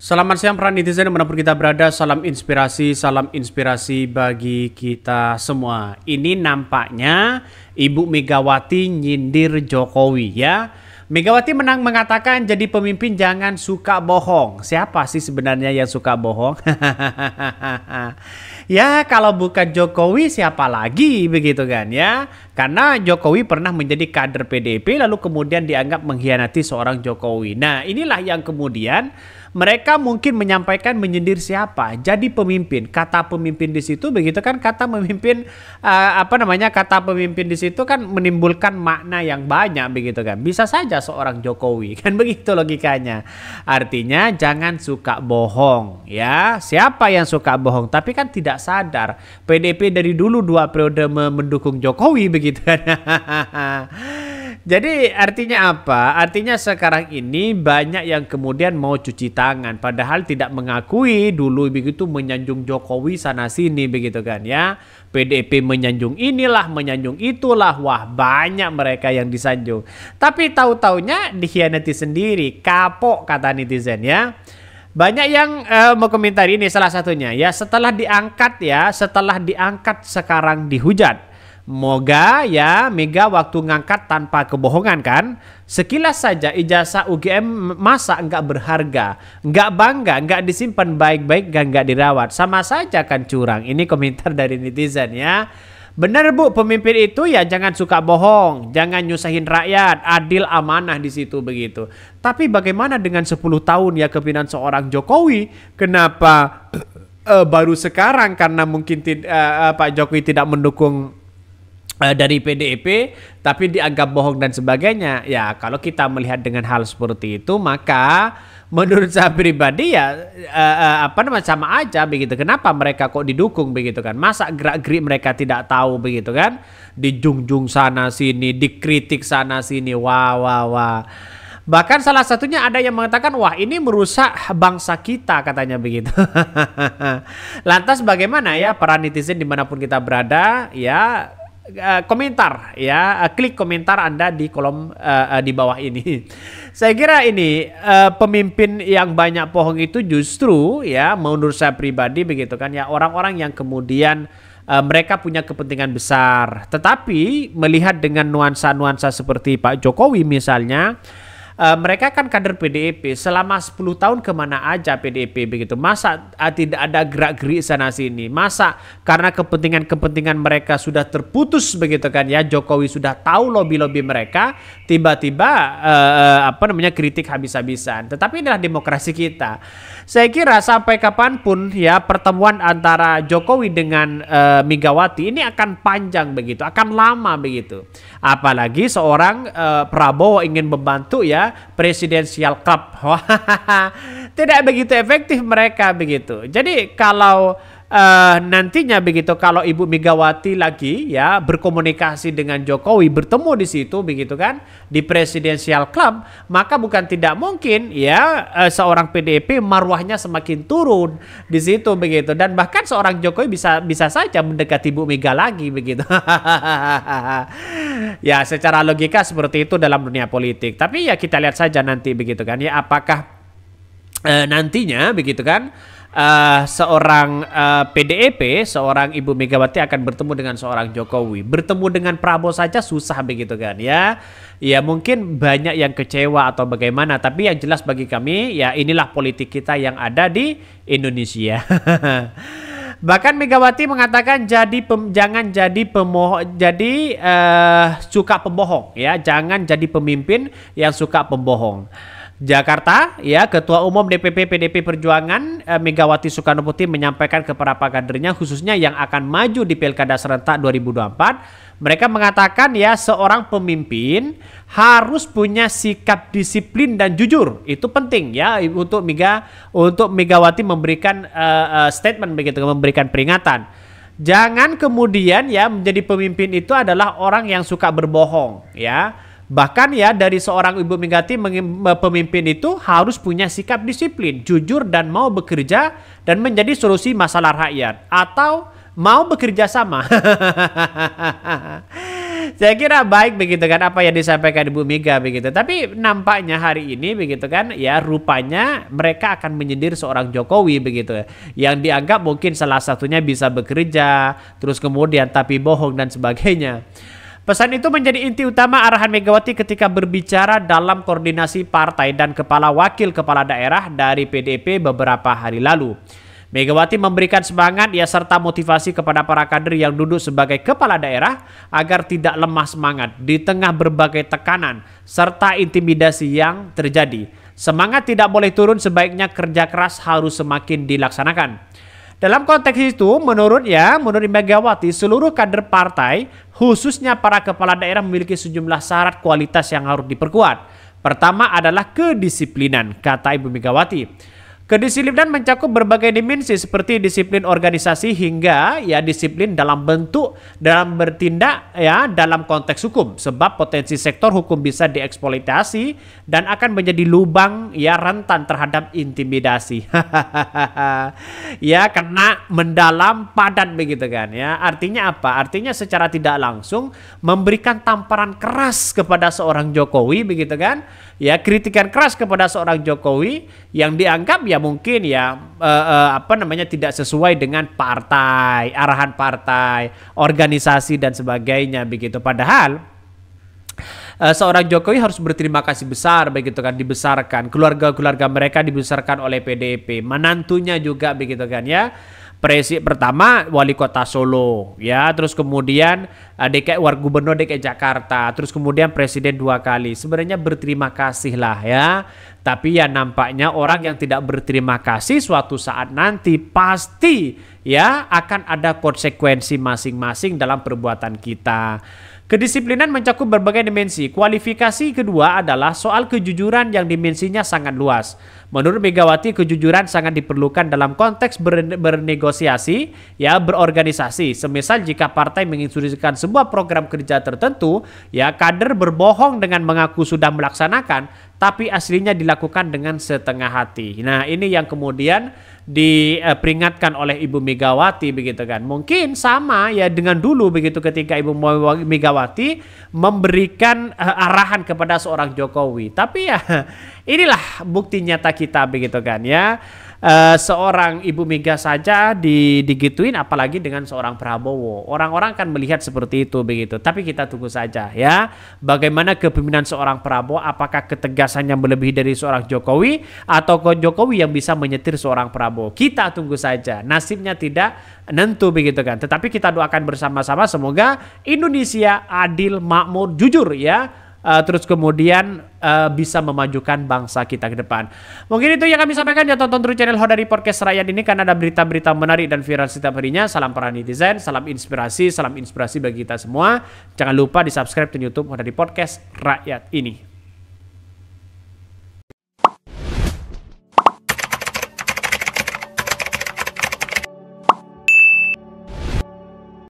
Selamat siang para netizen dimanapun kita berada, salam inspirasi bagi kita semua. Ini nampaknya Ibu Megawati nyindir Jokowi ya. Megawati menang mengatakan jadi pemimpin jangan suka bohong. Siapa sih sebenarnya yang suka bohong? Ya kalau bukan Jokowi siapa lagi begitu kan ya. Karena Jokowi pernah menjadi kader PDIP lalu kemudian dianggap mengkhianati seorang Jokowi. Nah inilah yang kemudian mereka mungkin menyampaikan menyindir siapa jadi pemimpin, kata pemimpin di situ begitu kan, kata pemimpin kata pemimpin di situ kan menimbulkan makna yang banyak begitu kan, bisa saja seorang Jokowi kan, begitu logikanya. Artinya jangan suka bohong ya. Siapa yang suka bohong tapi kan tidak sadar PDIP dari dulu 2 periode mendukung Jokowi begitu kan. Jadi artinya apa? Artinya sekarang ini banyak yang kemudian mau cuci tangan padahal tidak mengakui dulu begitu menyanjung Jokowi sana sini begitu kan ya. PDIP menyanjung inilah, menyanjung itulah. Wah, banyak mereka yang disanjung. Tapi tahu-taunya dikhianati sendiri. Kapok kata netizen ya. Banyak yang mau komentar ini salah satunya ya, setelah diangkat sekarang dihujat. Moga ya Mega waktu ngangkat tanpa kebohongan kan. Sekilas saja ijazah UGM masa nggak berharga, nggak bangga, nggak disimpan baik-baik, nggak dirawat. Sama saja kan curang. Ini komentar dari netizen ya. Benar Bu, pemimpin itu ya jangan suka bohong, jangan nyusahin rakyat, adil amanah di situ begitu. Tapi bagaimana dengan 10 tahun ya kepemimpinan seorang Jokowi? Kenapa baru sekarang karena mungkin Pak Jokowi tidak mendukung dari PDIP tapi dianggap bohong dan sebagainya ya. Kalau kita melihat dengan hal seperti itu maka menurut saya pribadi ya sama aja begitu. Kenapa mereka kok didukung begitu kan? Masa gerak-gerik mereka tidak tahu begitu kan? Dijunjung sana sini, dikritik sana sini. Wah. Bahkan salah satunya ada yang mengatakan wah ini merusak bangsa kita katanya begitu. Lantas bagaimana ya para netizen dimanapun kita berada ya, komentar ya, klik komentar Anda di kolom di bawah ini. Saya kira ini pemimpin yang banyak bohong itu justru ya menurut saya pribadi begitu kan ya, orang-orang yang kemudian mereka punya kepentingan besar tetapi melihat dengan nuansa-nuansa seperti Pak Jokowi misalnya. Mereka kan kader PDIP selama 10 tahun kemana aja PDIP begitu. Masa tidak ada gerak-gerik sana sini? Masa karena kepentingan-kepentingan mereka sudah terputus begitu kan ya, Jokowi sudah tahu lobby-lobby mereka, tiba-tiba kritik habis-habisan. Tetapi inilah demokrasi kita. Saya kira sampai kapanpun ya pertemuan antara Jokowi dengan Megawati ini akan panjang begitu, akan lama begitu. Apalagi seorang Prabowo ingin membantu ya Presidential Club. Tidak begitu efektif mereka begitu. Jadi kalau nantinya begitu kalau Ibu Megawati lagi ya berkomunikasi dengan Jokowi, bertemu di situ begitu kan di Presidential Club, maka bukan tidak mungkin ya seorang PDIP marwahnya semakin turun di situ begitu, dan bahkan seorang Jokowi bisa saja mendekati Ibu Mega lagi begitu. Ya secara logika seperti itu dalam dunia politik. Tapi ya kita lihat saja nanti begitu kan ya, apakah nantinya begitu kan seorang PDIP, seorang Ibu Megawati akan bertemu dengan seorang Jokowi. Bertemu dengan Prabowo saja susah begitu kan ya. Ya mungkin banyak yang kecewa atau bagaimana, tapi yang jelas bagi kami ya inilah politik kita yang ada di Indonesia. Bahkan Megawati mengatakan jangan jadi suka pembohong ya, jangan jadi pemimpin yang suka pembohong. Jakarta ya, Ketua Umum DPP PDIP Perjuangan Megawati Soekarno Putri menyampaikan kepada kadernya khususnya yang akan maju di Pilkada serentak 2024. Mereka mengatakan ya seorang pemimpin harus punya sikap disiplin dan jujur. Itu penting ya untuk Megawati memberikan statement begitu, memberikan peringatan. Jangan kemudian ya menjadi pemimpin itu adalah orang yang suka berbohong ya. Bahkan ya dari seorang Ibu Megawati pemimpin itu harus punya sikap disiplin, jujur dan mau bekerja dan menjadi solusi masalah rakyat atau mau bekerja sama. Saya kira baik begitu kan apa yang disampaikan Ibu Mega begitu. Tapi nampaknya hari ini begitu kan ya rupanya mereka akan menyindir seorang Jokowi begitu. Yang dianggap mungkin salah satunya bisa bekerja, terus kemudian tapi bohong dan sebagainya. Pesan itu menjadi inti utama arahan Megawati ketika berbicara dalam koordinasi partai dan kepala wakil kepala daerah dari PDIP beberapa hari lalu. Megawati memberikan semangat serta motivasi kepada para kader yang duduk sebagai kepala daerah agar tidak lemah semangat di tengah berbagai tekanan serta intimidasi yang terjadi. Semangat tidak boleh turun, sebaiknya kerja keras harus semakin dilaksanakan. Dalam konteks itu, menurut Megawati, seluruh kader partai, khususnya para kepala daerah memiliki sejumlah syarat kualitas yang harus diperkuat. Pertama adalah kedisiplinan, kata Ibu Megawati. Kedisiplinan mencakup berbagai dimensi seperti disiplin organisasi hingga disiplin dalam bertindak dalam konteks hukum, sebab potensi sektor hukum bisa dieksploitasi dan akan menjadi lubang rentan terhadap intimidasi. Karena mendalam padat begitu kan Artinya apa? Artinya secara tidak langsung memberikan tamparan keras kepada seorang Jokowi begitu kan kritikan keras kepada seorang Jokowi yang dianggap mungkin tidak sesuai dengan partai, arahan partai, organisasi dan sebagainya begitu. Padahal seorang Jokowi harus berterima kasih besar begitu kan, dibesarkan, keluarga-keluarga mereka dibesarkan oleh PDIP, menantunya juga begitu kan pertama wali kota Solo terus kemudian Gubernur DKI Jakarta, terus kemudian presiden 2 kali. Sebenarnya berterima kasih lah tapi nampaknya orang yang tidak berterima kasih suatu saat nanti pasti akan ada konsekuensi masing-masing dalam perbuatan kita. Kedisiplinan mencakup berbagai dimensi. Kualifikasi kedua adalah soal kejujuran yang dimensinya sangat luas. Menurut Megawati, kejujuran sangat diperlukan dalam konteks bernegosiasi, berorganisasi. Semisal jika partai menginstruksikan sebuah program kerja tertentu, kader berbohong dengan mengaku sudah melaksanakan, tapi aslinya dilakukan dengan setengah hati. Nah, ini yang kemudian diperingatkan oleh Ibu Megawati begitu kan. Mungkin sama dengan dulu begitu ketika Ibu Megawati memberikan arahan kepada seorang Jokowi. Tapi inilah bukti nyata kita begitu kan seorang Ibu Mega saja digituin apalagi dengan seorang Prabowo. Orang-orang kan melihat seperti itu begitu. Tapi kita tunggu saja bagaimana kepemimpinan seorang Prabowo, apakah ketegasannya melebihi dari seorang Jokowi atau Jokowi yang bisa menyetir seorang Prabowo. Kita tunggu saja. Nasibnya tidak nentu begitu kan. Tetapi kita doakan bersama-sama semoga Indonesia adil, makmur, jujur terus kemudian bisa memajukan bangsa kita ke depan. Mungkin itu yang kami sampaikan. Tonton terus channel Hodari Podcast Rakyat ini karena ada berita-berita menarik dan viral setiap harinya. Salam para netizen, salam inspirasi bagi kita semua. Jangan lupa di subscribe di YouTube Hodari Podcast Rakyat ini.